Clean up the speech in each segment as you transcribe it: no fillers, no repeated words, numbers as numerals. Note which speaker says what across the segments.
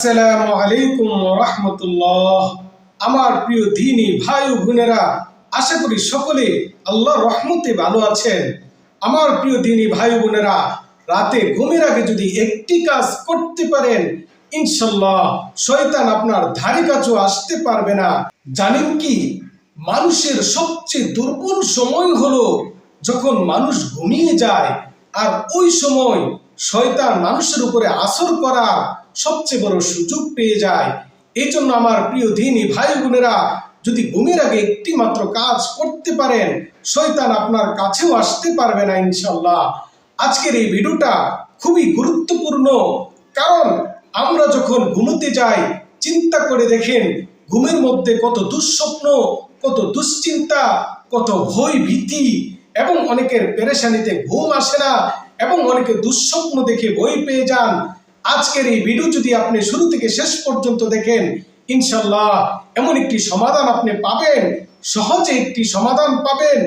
Speaker 1: আসসালামু আলাইকুম ওয়া রাহমাতুল্লাহ। আমার প্রিয় দ্বীনি ভাই ও বোনেরা, আশা করি সকলে আল্লাহর রহমতে ভালো আছেন। আমার প্রিয় দ্বীনি ভাই ও বোনেরা, রাতে ঘুমের আগে যদি একটি কাজ করতে পারেন, ইনশাআল্লাহ শয়তান আপনার ধারে কাছেও আসতে পারবে না। জানেন কি, মানুষের সবচেয়ে দুর্বল সময় হলো যখন মানুষ ঘুমিয়ে যায়, আর ওই সময় শয়তান মানুষের উপরে আসর করার সবচেয়ে বড় সুযোগ পেয়ে যায়। এই জন্য আমার প্রিয় দ্বীনি ভাই বোনেরা, যদি ঘুমের আগে একটি মাত্র কাজ করতে পারেন, শয়তান আপনার কাছেও আসতে পারবে না ইনশাআল্লাহ। আজকের এই ভিডিওটা খুবই গুরুত্বপূর্ণ, কারণ আমরা যখন ঘুমোতে যাই, চিন্তা করে দেখেন ঘুমের মধ্যে কত দুঃস্বপ্ন, কত দুশ্চিন্তা, কত ভয় ভীতি, এবং অনেকের পেরেশানিতে ঘুম আসে না, এবং অনেকে দুঃস্বপ্ন দেখে ভয় পেয়ে যান। আজকের এই ভিডিও যদি আপনি শুরু থেকে শেষ পর্যন্ত দেখেন, ইনশাআল্লাহ এমন একটি সমাধান আপনি পাবেন, সহজে একটি সমাধান পাবেন,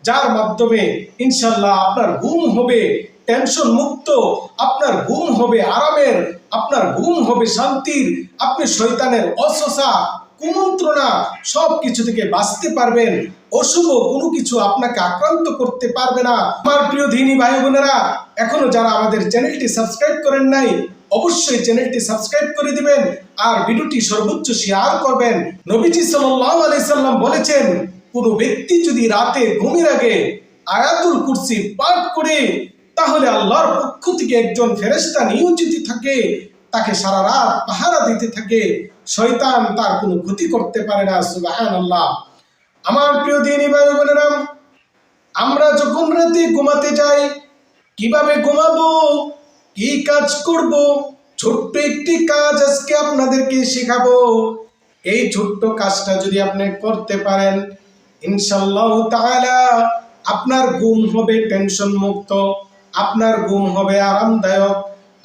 Speaker 1: যার মাধ্যমে ইনশাআল্লাহ আপনার ঘুম হবে টেনশন মুক্ত, আপনার ঘুম হবে আরামের, আপনার ঘুম হবে শান্তির। আপনি শয়তানের অসসা, কুমন্ত্রণা সব কিছু থেকে বাঁচতে পারবেন। অশুভ কোনো কিছু আপনাকে আক্রান্ত করতে পারবে না। আমার প্রিয় দ্বীনি ভাই বোনেরা, এখনো যারা আমাদের চ্যানেলটি সাবস্ক্রাইব করেন নাই, অবশ্যই চ্যানেলটি সাবস্ক্রাইব করে দিবেন, আর ভিডিওটি সর্বোচ্চ শেয়ার করবেন। নবীজি সাল্লাল্লাহু আলাইহি সাল্লাম বলেছেন, কোনো ব্যক্তি যদি রাতে ঘুমের আগে আয়াতুল কুরসি পাঠ করে, তাহলে আল্লাহর পক্ষ থেকে একজন ফেরেশতা নিয়োজিত থাকে, তাকে সারা রাত পাহারা দিতে থাকে, শয়তান তার কোনো ক্ষতি করতে পারে না। সুবহানাল্লাহ। আমার প্রিয় দ্বীনি ভাই বোনেরা, আমরা যখন রাতে ঘুমাতে যাই, কিভাবে ঘুমাবো, কি কাজ করব, ছোট্ট একটি কাজ আজকে আপনাদেরকে শেখাবো। এই ছোট্ট কাজটা যদি আপনি করতে পারেন, ইনশাআল্লাহ তাআলা আপনার ঘুম হবে টেনশন মুক্ত, আপনার ঘুম হবে আরামদায়ক,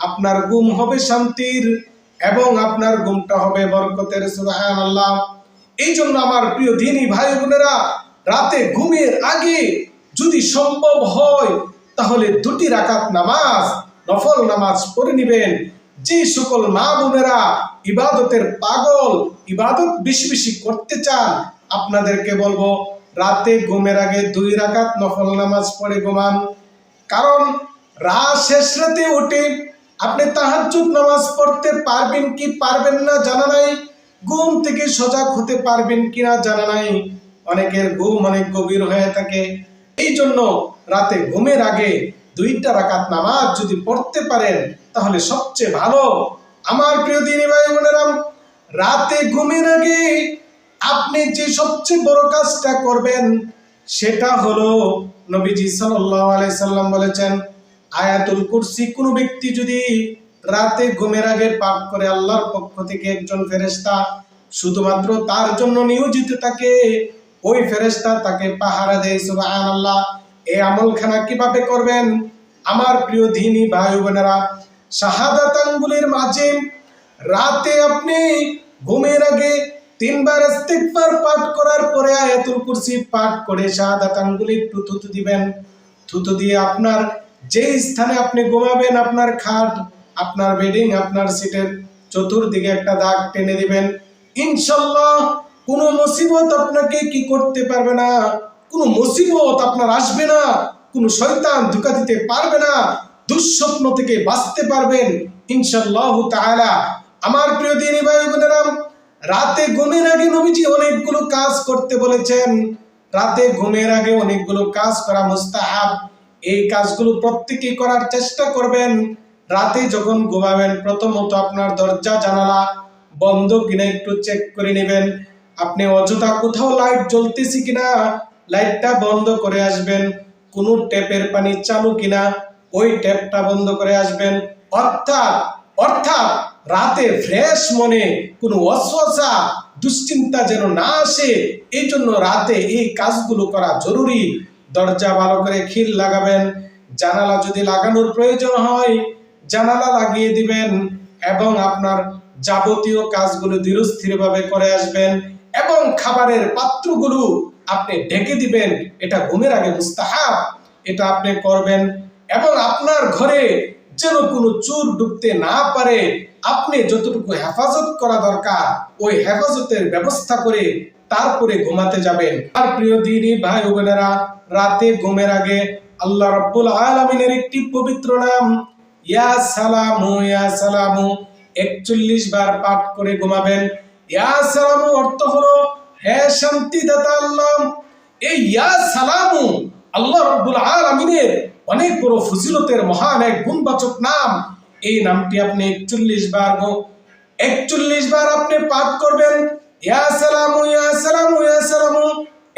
Speaker 1: আপনার ঘুম হবে শান্তির, এবং আপনার ঘুমটা হবে বরকতের। সুবহানাল্লাহ। এই জন্য আমার প্রিয় দ্বীনি ভাই বোনেরা, রাতে ঘুমের আগে যদি সম্ভব হয়, তাহলে 2 রাকাত নামাজ, নফল নামাজ পড়ে নেবেন। যে সকল মা বোনেরা ইবাদতের পাগল, ইবাদত বেশি বেশি করতে চান, আপনাদেরকে বলবো রাতে ঘুমের আগে 2 রাকাত নফল নামাজ পড়ে ঘুমান। কারণ রাত শেষ রাতে উঠে আপনি তাহাজ্জুদ নামাজ পড়তে পারবেন কি পারবেন না জানা নাই, ঘুম থেকে সজাগ হতে পারবেন কিনা জানা নাই। অনেকের ঘুম অনেক গভীর হয়ে থাকে। এই জন্য রাতে ঘুমের আগে 2টা রাকাত নামাজ যদি পড়তে পারেন, তাহলে সবচেয়ে ভালো। আমার প্রিয় দ্বীনি ভাই বোনেরা, রাতে ঘুমের আগে আপনি যে সবচেয়ে বড় কাজটা করবেন, সেটা হলো নবীজি সাল্লাল্লাহু আলাইহি সাল্লাম বলেছেন, আয়াতুল কুরসি কোনো ব্যক্তি যদি রাতে ঘুমের আগে পাঠ করে, আল্লাহর পক্ষ থেকে একজন ফেরেশতা শুধুমাত্র তার জন্য নিয়োজিত থাকে, ওই ফেরেশতা তাকে পাহারা দেয়। সুবহানাল্লাহ। এই আমলখানা কিভাবে করবেন? আমার প্রিয় দ্বীনি ভাই বোনেরা, শাহাদাত আঙ্গুলের মাঝে রাতে আপনি ঘুমের আগে 3 বার ইস্তিগফার পাঠ করার পরে আয়াতুল কুরসি পাঠ করে শাহাদাত আঙ্গুলে একটু থুতু দিবেন। থুতু দিয়ে আপনার যে স্থানে আপনি ঘুমাবেন, আপনার খাট, আপনার বেডিং, আপনার সিটের চতুর্দিকে একটা দাগ টেনে দিবেন। ইনশাআল্লাহ কোনো মুসিবত আপনাকে কি করতে পারবে না, কোনো মুসিবত আপনার আসবে না, কোনো শয়তান ধোঁকা দিতে পারবে না, দুঃস্বপ্ন থেকে বাঁচতে পারবেন ইনশাআল্লাহ তাআলা। আমার প্রিয় দ্বীনি ভাই বোনেরা, রাতে ঘুমের আগে নবীজি অনেকগুলো কাজ করতে বলেছেন। রাতে ঘুমের আগে অনেকগুলো কাজ করা মুস্তাহাব। এই কাজগুলো প্রত্যেকেই করার চেষ্টা করবেন। রাতে যখন ঘুমাবেন, প্রথমত আপনার দরজা জানালা বন্ধ কিনা একটু চেক করে নেবেন। আপনি অযথা কোথাও লাইট জ্বলতেছে কিনা, লাইটটা বন্ধ করে আসবেন। কোনো ট্যাপের পানি চালু কিনা, ওই ট্যাপটা বন্ধ করে আসবেন। অর্থাৎ রাতে ফ্রেশ মনে কোনো ওয়াসওয়াসা, দুশ্চিন্তা যেন না আসে, এই জন্য রাতে এই কাজগুলো করা জরুরি। দরজা ভালো করে খিল লাগাবেন, জানালা যদি লাগানোর প্রয়োজন হয় জানালা লাগিয়ে দিবেন, এবং আপনার যাবতীয় কাজগুলো ধীরস্থিরভাবে করে আসবেন, এবং খাবারের পাত্রগুলো আপনি ঢেকে দিবেন। এটা ঘুমের আগে মুস্তাহাব, এটা আপনি করবেন। এবং আপনার ঘরে যেন কোনো চোর ঢুকতে না পারে, আপনি যতটুকু হেফাজত করা দরকার ওই হেফাজতের ব্যবস্থা করে তারপরে ঘুমাতে যাবেন। আর প্রিয় দিনী ভাই ও বোনেরা, রাতে ঘুমের আগে আল্লাহ রাব্বুল আলামিনের একটি পবিত্র নাম ইয়া সালামু 41 বার পাঠ করে ঘুমাবেন। ইয়া সালামু অর্থ হলো হে শান্তিদাতা আল্লাহ। এই ইয়া সালামু আল্লাহ রাব্বুল আলামিনের অনেক বড় ফজিলতের মহান এক গুণবাচক নাম। এই নামটি আপনি 41 বার আপনি পাঠ করবেন। ইয়া সালামু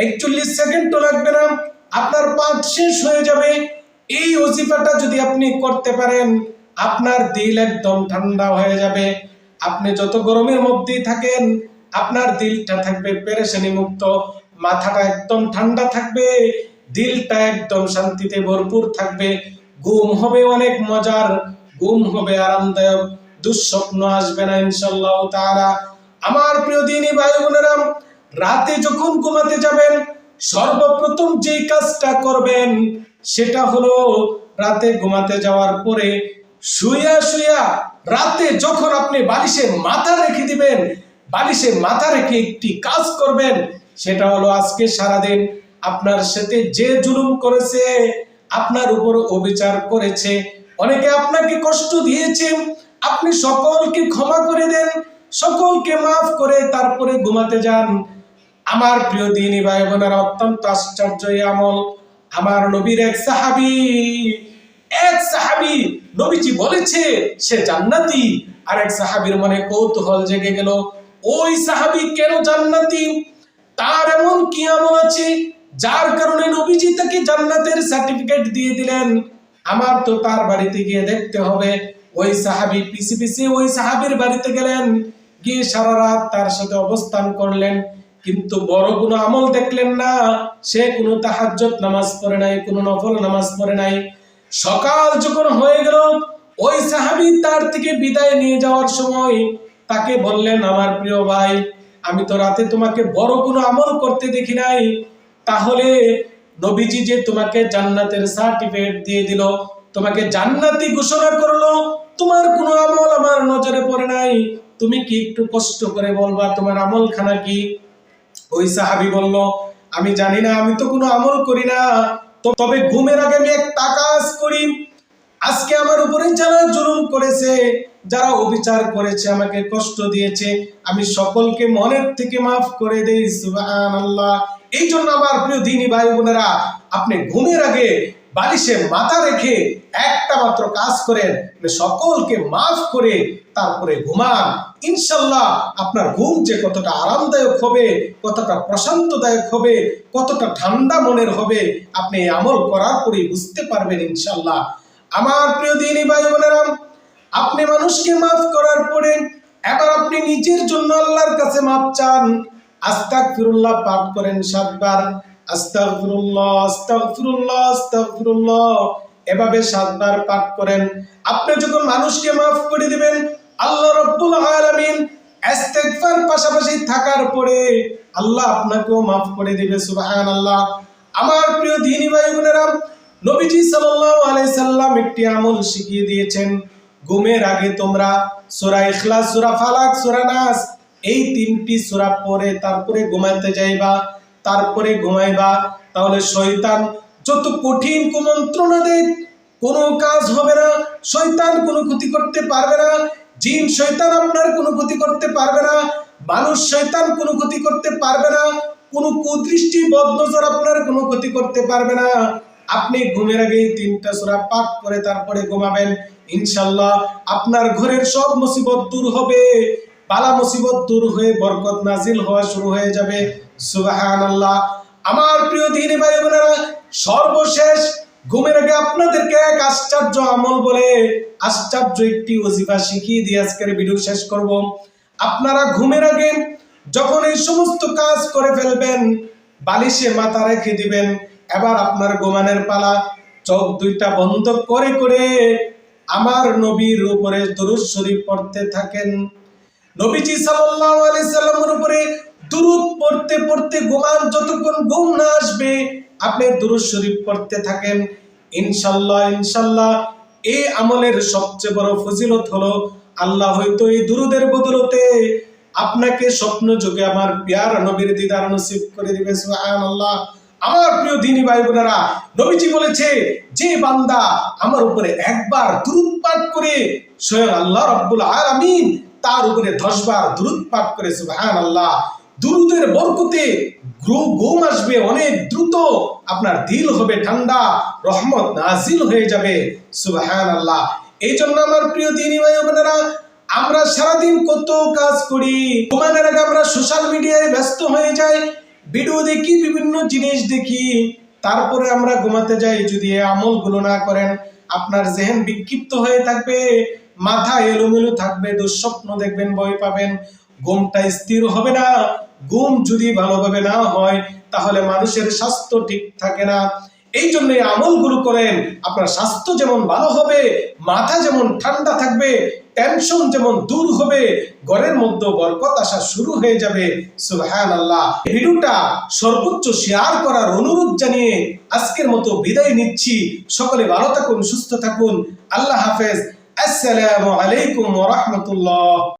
Speaker 1: 41 সেকেন্ডও লাগবে না, আপনার পাঠ শেষ হয়ে যাবে। এই ওজিফাটা যদি আপনি করতে পারেন, আপনার দিল একদম ঠান্ডা হয়ে যাবে। আপনি যত গরমের মধ্যেই থাকেন, আপনার দিলটা থাকবে পেরেশানি মুক্ত, মাথাটা একদম ঠান্ডা থাকবে, দিলটা একদম শান্তিতে ভরপুর থাকবে। ঘুম হবে অনেক মজার, ঘুম হবে আরামদায়ক, দুঃস্বপ্ন আসবে না ইনশাআল্লাহ তাআলা। আমার প্রিয় দিনী ভাই বোনেরা, রাতে যখন ঘুমাতে যাবেন সর্বপ্রথম যে কাজটা করবেন সেটা হলো রাতে ঘুমাতে যাওয়ার পরে শুয়া রাতে যখন আপনি বালিশে মাথা রেখে দিবেন, বালিশে মাথা রেখে একটি কাজ করবেন। সেটা হলো আজকে সারাদিন আপনার সাথে যে জুলুম করেছে, আপনার উপর অবিচার করেছে, অনেকে আপনাকে কষ্ট দিয়েছে, আপনি সকলকে ক্ষমা করে দেন, সকলকে মাফ করে তারপরে ঘুমাতে যান। আমার প্রিয় দিনী ভাই বোনেরা, অত্যন্ত আশ্চর্য এই আমল। আমার নবীর এক সাহাবী নবীজি বলেছে সে জান্নাতি। আর এক সাহাবীর মনে কৌতূহল জেগে গেল, ওই সাহাবী কেন জান্নাতি, তার এমন কি আমল আছে যার কারণে নবীজি তাকে জান্নাতের সার্টিফিকেট দিয়ে দিলেন। আমার তো তার বাড়িতে গিয়ে দেখতে হবে। ওই সাহাবী পিছে ওই সাহাবীর বাড়িতে গেলেন, গিয়ে সারা রাত তার সাথে অবস্থান করলেন, কিন্তু বড় কোনো আমল দেখলেন না। সে কোনো তাহাজ্জুদ নামাজ পড়ে নাই, কোনো নফল নামাজ পড়ে নাই। সকাল যখন হয়ে গেল, ওই সাহাবী তার থেকে বিদায় নিয়ে যাওয়ার সময় তাকে বললেন, আমার প্রিয় ভাই, আমি তো রাতে তোমাকে বড় কোনো আমল করতে দেখি নাই, তাহলে নবীজি যে তোমাকে জান্নাতের সার্টিফিকেট দিয়ে দিল, তোমাকে জান্নাতি ঘোষণা করলো, তোমার কোনো আমল আমার নজরে পড়ে নাই, তুমি কি একটু কষ্ট করে বলবা তোমার আমলখানা কি? ওই সাহাবী বলল, আমি জানি না, আমি তো কোনো আমল করি না, তবে ঘুমের আগে আমি একটা কাজ করি। আজকে আমার উপরে যারা জুলুম করেছে, যারা অবিচার করেছে, আমাকে কষ্ট দিয়েছে, আমি সকলকে মনের থেকে মাফ করে দেই। সুবহানাল্লাহ। এই জন্য আমার প্রিয় দিনী ভাই বোনেরা, আপনি ঘুমের আগে বালিশে মাথা রেখে একটা মাত্র কাজ করেন, সকলকে মাফ করে তারপরে ঘুমান। ইনশাআল্লাহ আপনার ঘুম যে কতটা আরামদায়ক হবে, কতটা প্রশান্তদায়ক হবে, কতটা ঠান্ডা মনের হবে, আপনি এই আমল করার পরে বুঝতে পারবেন ইনশাআল্লাহ। আমার প্রিয় দিনী ভাই বোনেরা, আপনি মানুষকে মাফ করার পরে এবার আপনি নিজের জন্য আল্লাহর কাছে মাফ চান। আস্তাগফিরুল্লাহ পাঠ করেন 7 বার। আস্তাগফিরুল্লাহ আস্তাগফিরুল্লাহ আস্তাগফিরুল্লাহ, এভাবে 7 বার পাঠ করেন। আপনি যখন মানুষকে মাফ করে দিবেন, আল্লাহ রাব্বুল আলামিন ইস্তিগফার পাশাপাশি থাকার পরে আল্লাহ আপনাকেও মাফ করে দিবে। সুবহানাল্লাহ। আমার প্রিয় দিনী ভাই বোনেরা, নবীজি সাল্লাল্লাহু আলাইহি সাল্লাম একটি আমল শিখিয়ে দিয়েছেন। ঘুমের আগে তোমরা সূরা ইখলাস, সূরা ফালাক, সূরা নাস এই 3টি সূরা পড়ে তারপরে ঘুমাতে যাইবা, তারপরে ঘুমাইবা। তাহলে শয়তান যত কঠিন কুমন্ত্রণা দেয় কোনো কাজ হবে না, শয়তান কোনো ক্ষতি করতে পারবে না। জিন শয়তান আপনার কোনো ক্ষতি করতে পারবে না, মানুষ শয়তান কোনো ক্ষতি করতে পারবে না, কোনো কুদৃষ্টি বদনজর আপনার কোনো ক্ষতি করতে পারবে না। আপনি ঘুমের আগে 3টা সূরা পাঠ করে তারপরে ঘুমাবেন, ইনশাআল্লাহ আপনার ঘরের সব মুসিবত দূর হবে, বালা মুসিবত দূর হয়ে বরকত নাজিল হওয়া শুরু হয়ে যাবে। সুবহানাল্লাহ। আমার প্রিয় দিনী ভাই বোনেরা, সর্বশেষ ঘুমের আগে আপনাদেরকে এক আশ্চর্য আমল বলে আশ্চর্য একটি ওজিফা শিখিয়ে দিয়ে আজকের ভিডিও শেষ করব। আপনারা ঘুমের আগে যখন এই সমস্ত কাজ করে ফেলবেন, বালিশে মাথা রেখে দিবেন, এবার আপনার ঘুমানোর পালা। চোখ দুইটা বন্ধ করে করে আমার নবীর উপরে দরুদ শরীফ পড়তে থাকেন। নবীজি সাল্লাল্লাহু আলাইহি সাল্লামের উপরে দরুদ পড়তে পড়তে ঘুমান, যতক্ষণ ঘুম না আসবে আপনি দরুদ শরীফ পড়তে থাকেন। ইনশাআল্লাহ ইনশাআল্লাহ এই আমলের সবচেয়ে বড় ফজিলত হলো আল্লাহ হয়তো এই দুরুদের বদলতে আপনাকে স্বপ্ন যোগে আমার প্যারা নবীর দিদার নসিব করে দিবে। সুবহানাল্লাহ। আমার প্রিয় দ্বীনী ভাই বোনেরা, নবীজি বলেছে যে বান্দা আমার উপরে একবার দুরূদ পাঠ করে স্বয়ং আল্লাহ রাব্বুল আলামিন তার উপরে 10 বার দুরূদ পাঠ করে, সুবহানাল্লাহ, দুরুদের বরকতে ঘুম আসবে অনেক দ্রুত, আপনার দিল হবে ঠান্ডা, রহমত নাজিল হয়ে যাবে। সুবহানাল্লাহ। এই জন্য আমার প্রিয় দ্বীনী ভাই বোনেরা, আমরা সারাদিন কত কাজ করি, ঘুমানোর আগে আমরা সোশ্যাল মিডিয়ায় ব্যস্ত হয়ে যাই, ভিডিও দেখি, বিভিন্ন জিনিস দেখি, তারপরে আমরা ঘুমাতে যাই। যদি এই আমলগুলো না করেন, আপনার জেহেন বিক্ষিপ্ত হয়ে থাকবে, মাথা এলোমেলো থাকবে, দুঃস্বপ্ন দেখবেন, ভয় পাবেন, ঘুমটা স্থির হবে না। ঘুম যদি ভালোভাবে না হয় তাহলে মানুষের স্বাস্থ্য ঠিক থাকে না। এই জন্য এই আমলগুলো করেন, আপনার স্বাস্থ্য যেমন ভালো হবে, মাথা যেমন ঠান্ডা থাকবে, টেনশন যেমন দূর হবে, ঘরের মধ্যে বরকত আসা শুরু হয়ে যাবে। সুবহানাল্লাহ। ভিডিওটা সর্বোচ্চ শেয়ার করার অনুরোধ জানিয়ে আজকের মতো বিদায় নিচ্ছি। সকলে ভালো থাকুন, সুস্থ থাকুন। আল্লাহ হাফেজ। আসসালামু আলাইকুম ওয়া রাহমাতুল্লাহ।